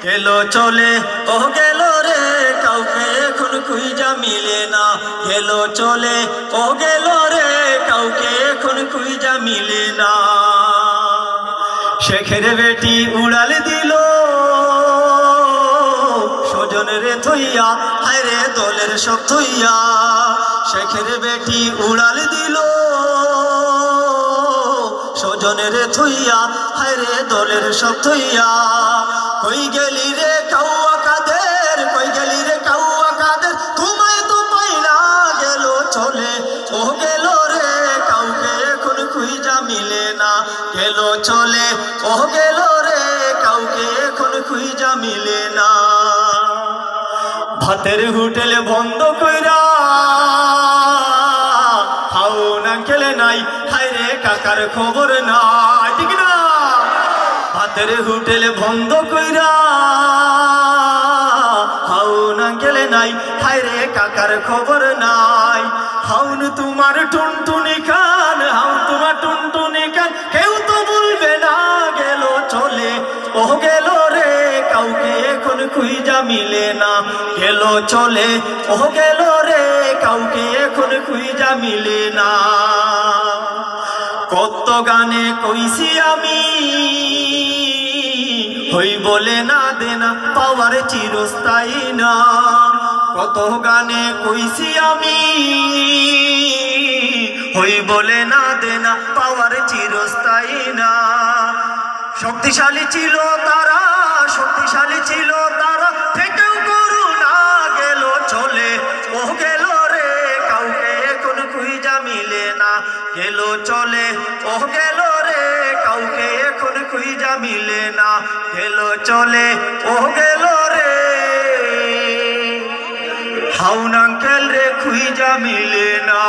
গেল চলে ও গেল রে, কাউকে এখন খুঁজা মিলে না। গেল চলে ও গেল রে, কাউকে এখন খুঁজা মিলে না। শেখের বেটি উড়াল দিল স্বজন রে থইয়া, হায় রে দলের সব থইয়া। শেখের বেটি উড়াল দিল স্বজন রে থইয়া, হায় রে দলের সব থইয়া। কই গেলি রে কাউয়া কাদের, কই গেলি রে কাউয়া কাদের, তোমায় তো পাই না। গেল চলে ও গেল রে, কাউকে এখন খুঁজা মিলে না। গেল চলে ও গেল রে, কাউকে এখন খুঁজা মিলে না। ভাতের হোটেল বন্ধ কইরা হাউন আঙ্কেল নাই, হায় রে কাকার খবর নাই। ঠিক না? ভাতের হোটেল বন্ধ কইরা হাউন আঙ্কেল নাই, হায় রে কাকার খবর নাই। হাউন তোমার টুনটুনি খান, হাউন তোমার টুনটুনি খান, কেউ তো বলবে না। গেল চলে ও গেল রে, কাউকে এখন খুঁজা মিলে না। গেল চলে ও গেল রে, কাউকে এখন খুঁজা মিলে না। কত গানে কইছি আমি, হই বলে না দেনা পাওয়ার চিরস্থায়ী না। কত গানে কইছি আমি, হই বলে না দেনা পাওয়ার চিরস্থায়ী না। শক্তিশালী ছিল তারা, শক্তিশালী ছিল তারা, থেকেও করু না। গেল চলে ও গেল রে, কাউকে এখন খুঁজা মিলে না। গেল চলে ও গেল রে, কাউকে এখন খুঁজা মিলে না। গেল চলে ও গেল রে, হাউন আঙ্কেল রে খুঁজা মিলে না।